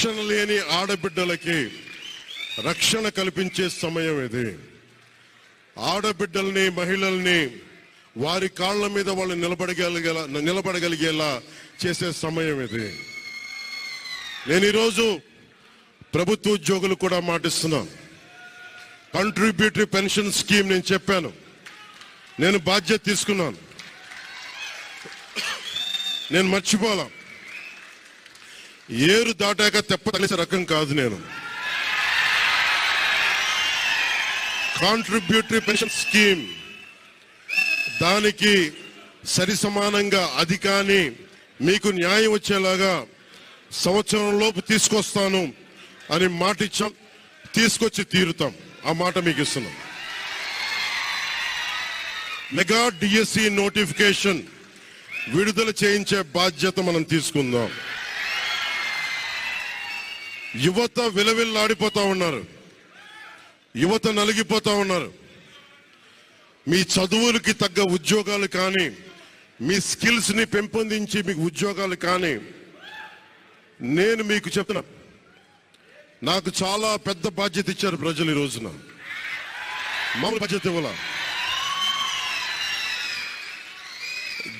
రక్షణ లేని ఆడబిడ్డలకి రక్షణ కల్పించే సమయం ఇది. ఆడబిడ్డల్ని, మహిళల్ని వారి కాళ్ళ మీద వాళ్ళు నిలబడగలిగేలా చేసే సమయం ఇది. నేను ఈరోజు ప్రభుత్వ ఉద్యోగులు కూడా మాటిస్తున్నాను. కాంట్రిబ్యూటరీ పెన్షన్ స్కీమ్ నేను చెప్పాను, నేను బాధ్యత తీసుకున్నాను, నేను మర్చిపోలా. ఏరు దాటాక తెప్ప తగిలిసే రకం కాదు నేను. కాంట్రిబ్యూటరీ పెన్షన్ స్కీమ్ దానికి సరి సమానంగా అది కానీ మీకు న్యాయం వచ్చేలాగా సంవత్సరంలోపు తీసుకొస్తాను అని మాట ఇచ్చాం. తీసుకొచ్చి తీరుతాం. ఆ మాట మీకు ఇస్తున్నాం. మెగా డిఎస్సి నోటిఫికేషన్ విడుదల చేయించే బాధ్యత మనం తీసుకుందాం. యువత విలవిల్లాడిపోతా ఉన్నారు, యువత నలిగిపోతా ఉన్నారు. మీ చదువులకి తగ్గ ఉద్యోగాలు కానీ, మీ స్కిల్స్ ని పెంపొందించి మీకు ఉద్యోగాలు కానీ, నేను మీకు చెప్తున్నా, నాకు చాలా పెద్ద బాధ్యత ఇచ్చారు ప్రజలు. ఈ రోజున మామూలు బాధ్యత ఇవ్వాల.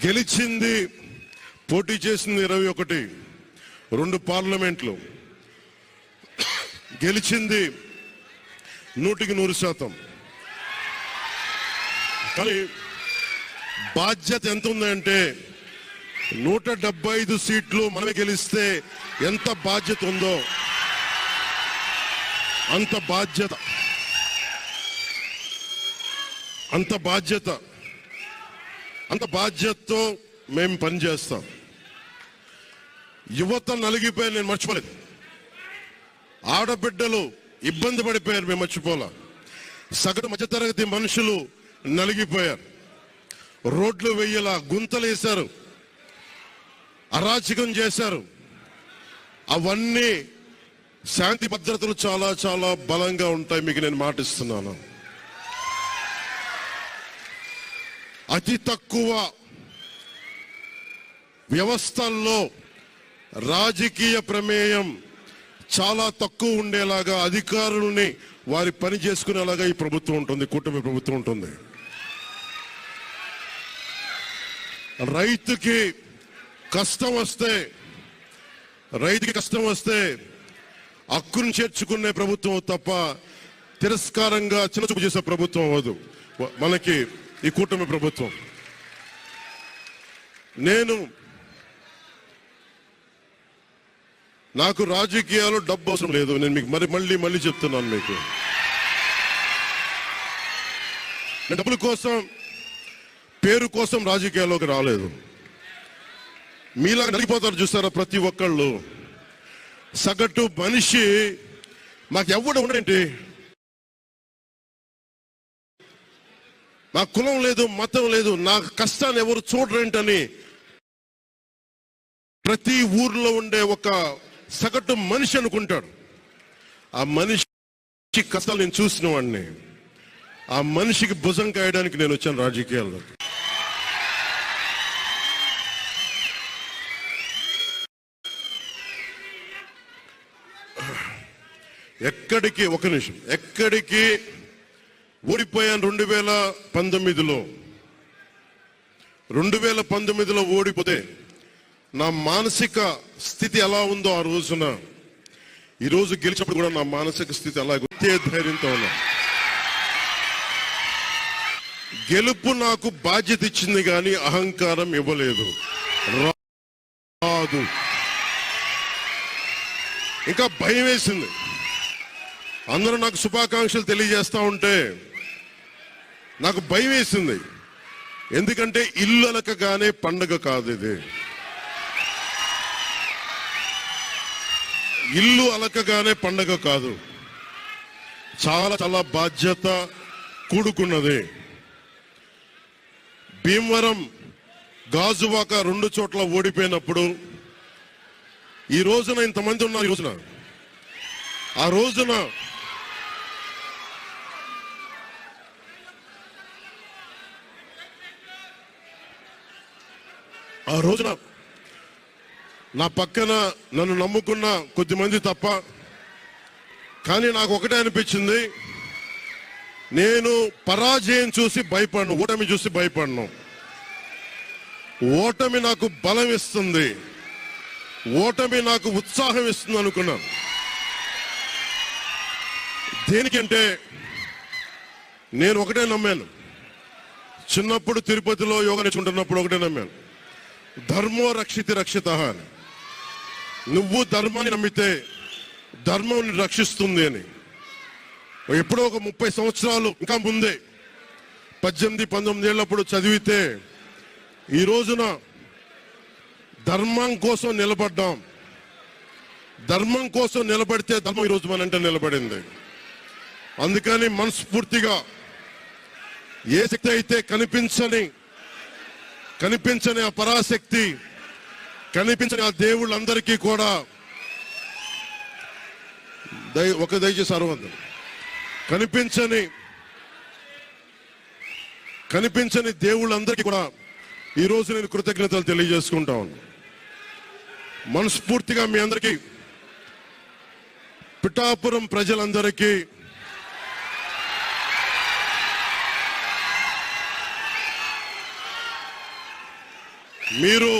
గెలిచింది, పోటీ చేసింది 21, 2 పార్లమెంట్లు గెలిచింది 100%. కానీ బాధ్యత ఎంత ఉందంటే 175 సీట్లు మనమే గెలిస్తే ఎంత బాధ్యత ఉందో అంత బాధ్యతతో మేము పనిచేస్తాం. యువత నలిగిపోయి నేను మర్చిపోలేదు. ఆడబిడ్డలు ఇబ్బంది పడిపోయారు, మేము మర్చిపోలా. సగటు మధ్యతరగతి మనుషులు నలిగిపోయారు. రోడ్లు వెయ్యేలా గుంతలు వేశారు, అరాచకం చేశారు. అవన్నీ శాంతి భద్రతలు చాలా చాలా బలంగా ఉంటాయి, మీకు నేను మాటిస్తున్నాను. అతి తక్కువ వ్యవస్థల్లో రాజకీయ ప్రమేయం చాలా తక్కువ ఉండేలాగా, అధికారుల్ని వారి పని చేసుకునేలాగా ఈ ప్రభుత్వం ఉంటుంది, కూటమి ప్రభుత్వం ఉంటుంది. రైతుకి కష్టం వస్తే హక్కును చేర్చుకునే ప్రభుత్వం తప్ప తిరస్కారంగా చిన్నచూపు చేసే ప్రభుత్వం అవ్వదు మనకి ఈ కూటమి ప్రభుత్వం. నాకు రాజకీయాలు డబ్బు అవసరం లేదు. నేను మీకు మళ్ళీ చెప్తున్నాను, మీకు నేను డబ్బుల కోసం, పేరు కోసం రాజకీయాల్లోకి రాలేదు. మీలా నలిగిపోతారు చూస్తారా ప్రతి ఒక్కళ్ళు. సగటు మనిషి మాకు ఎవడు ఉండేంటి, నా కులం లేదు, మతం లేదు, నా కష్టాన్ని ఎవరు చూడరేంటని ప్రతి ఊర్లో ఉండే ఒక సగటు మనిషి అనుకుంటాడు. ఆ మనిషి కష్టాలు నేను చూసిన వాడిని. ఆ మనిషికి భుజం కాయడానికి నేను వచ్చాను రాజకీయాల్లో. ఎక్కడికి ఓడిపోయాను 2019లో ఓడిపోతే నా మానసిక స్థితి ఎలా ఉందో ఆ రోజున, ఈరోజు గెలిచినప్పుడు కూడా నా మానసిక స్థితి అలాగే ధైర్యంతో ఉన్నా. గెలుపు నాకు బాధ్యత ఇచ్చింది కానీ అహంకారం ఇవ్వలేదు, రాదు. ఇంకా భయం వేసింది. అందరూ నాకు శుభాకాంక్షలు తెలియజేస్తా ఉంటే నాకు భయం వేసింది. ఎందుకంటే ఇల్లు అలకగానే పండగ కాదు ఇది. ఇల్లు అలకగానే పండగ కాదు, చాలా చాలా బాధ్యత కూడుకున్నది. భీమవరం, గాజువాక 2 చోట్ల ఓడిపోయినప్పుడు ఈ రోజున ఇంతమంది ఉన్నారు. ఆ రోజున నా పక్కన నన్ను నమ్ముకున్న కొద్దిమంది తప్ప. కానీ నాకు ఒకటే అనిపించింది, నేను పరాజయం చూసి భయపడను, ఓటమి చూసి భయపడను. ఓటమి నాకు బలం ఇస్తుంది, ఓటమి నాకు ఉత్సాహం ఇస్తుంది అనుకున్నాను. దేనికంటే నేను ఒకటే నమ్మాను. చిన్నప్పుడు తిరుపతిలో యోగా నేర్చుకుంటున్నప్పుడు ఒకటే నమ్మాను, ధర్మో రక్షితి రక్షిత అని. నువ్వు ధర్మాన్ని నమ్మితే ధర్మం రక్షిస్తుంది అని. ఎప్పుడో ఒక 30 సంవత్సరాలు ఇంకా ముందే 18-19 ఏళ్ళప్పుడు చదివితే ఈ రోజున ధర్మం కోసం నిలబడ్డాం. ధర్మం కోసం నిలబడితే ధర్మం ఈరోజు మనంటే నిలబడింది. అందుకని మనస్ఫూర్తిగా ఏ శక్తి అయితే కనిపించని ఆ పరాశక్తి, కనిపించని ఆ దేవుళ్ళందరికీ కూడా దయచేసి అరవద్దు, కనిపించని దేవుళ్ళందరికీ కూడా ఈరోజు నేను కృతజ్ఞతలు తెలియజేసుకుంటా ఉన్నాను. మనస్ఫూర్తిగా మీ అందరికీ, పిఠాపురం ప్రజలందరికీ మీరు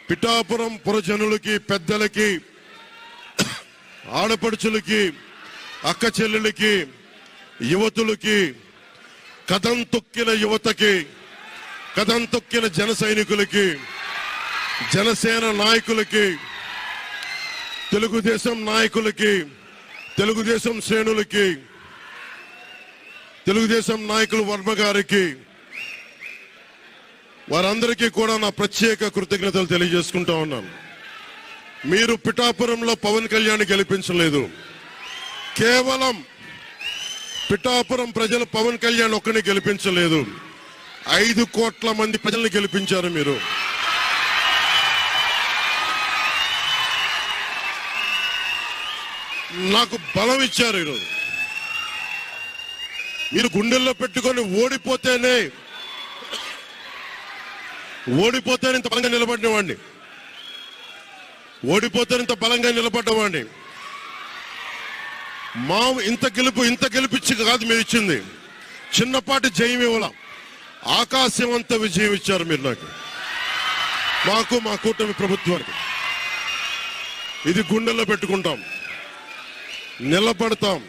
పిఠాపురం పురజనులకి, పెద్దలకి, ఆడపడుచులకి, అక్క చెల్లెలకి, యువతులకి, కథం తొక్కిన యువతకి, కథం తొక్కిన జన సైనికులకి, జనసేన నాయకులకి, తెలుగుదేశం నాయకులకి, తెలుగుదేశం శ్రేణులకి, తెలుగుదేశం నాయకులు వర్మ గారికి, వారందరికీ కూడా నా ప్రత్యేక కృతజ్ఞతలు తెలియజేసుకుంటా ఉన్నాను. మీరు పిఠాపురంలో పవన్ కళ్యాణ్ గెలిపించలేదు, కేవలం పిఠాపురం ప్రజలు పవన్ కళ్యాణ్ ఒక్కడిని గెలిపించలేదు, 5 కోట్ల మంది ప్రజల్ని గెలిపించారు. మీరు నాకు బలం ఇచ్చారు. ఈరోజు మీరు గుండెల్లో పెట్టుకొని ఓడిపోతేనే ఇంత బలంగా నిలబడినవాడిని, ఇంత బలంగా నిలబడ్డవాడిని. మా ఇంత గెలిపించి కాదు మీరు ఇచ్చింది, చిన్నపాటి జయం ఇవ్వాల, ఆకాశం అంత విజయం ఇచ్చారు మీరు మాకు, మా కూటమి ప్రభుత్వానికి. ఇది గుండెల్లో పెట్టుకుంటాం, నిలబడతాం,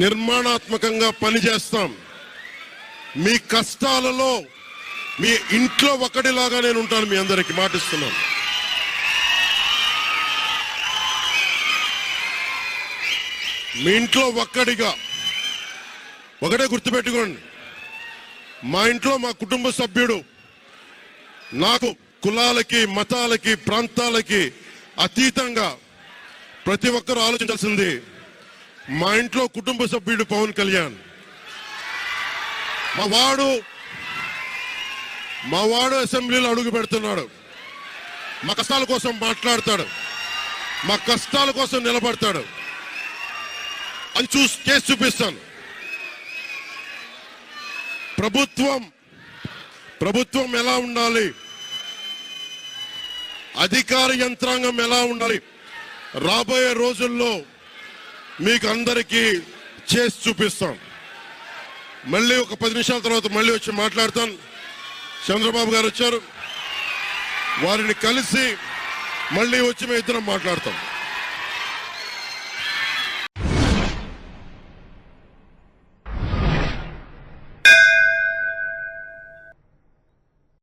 నిర్మాణాత్మకంగా పనిచేస్తాం. మీ కష్టాలలో మీ ఇంట్లో ఒకటిలాగా నేను ఉంటాను, మీ అందరికీ మాటిస్తున్నాను. మీ ఇంట్లో ఒక్కడిగా, ఒకటే గుర్తుపెట్టుకోండి, మా ఇంట్లో మా కుటుంబ సభ్యుడు. నాకు కులాలకి, మతాలకి, ప్రాంతాలకి అతీతంగా ప్రతి ఒక్కరూ ఆలోచించాల్సింది, మా ఇంట్లో కుటుంబ సభ్యుడు పవన్ కళ్యాణ్. మా వాడు అసెంబ్లీలో అడుగు పెడుతున్నాడు, మా కష్టాల కోసం మాట్లాడతాడు, మా కష్టాల కోసం నిలబడతాడు. అది చేసి చూపిస్తాను. ప్రభుత్వం ఎలా ఉండాలి, అధికార యంత్రాంగం ఎలా ఉండాలి, రాబోయే రోజుల్లో మీకు అందరికీ చేసి చూపిస్తాం. మళ్ళీ ఒక 10 నిమిషాల తర్వాత మళ్ళీ వచ్చి మాట్లాడతాను. చంద్రబాబు గారు వచ్చారు, వారిని కలిసి మళ్ళీ వచ్చి మేము ఇద్దరం మాట్లాడతాం.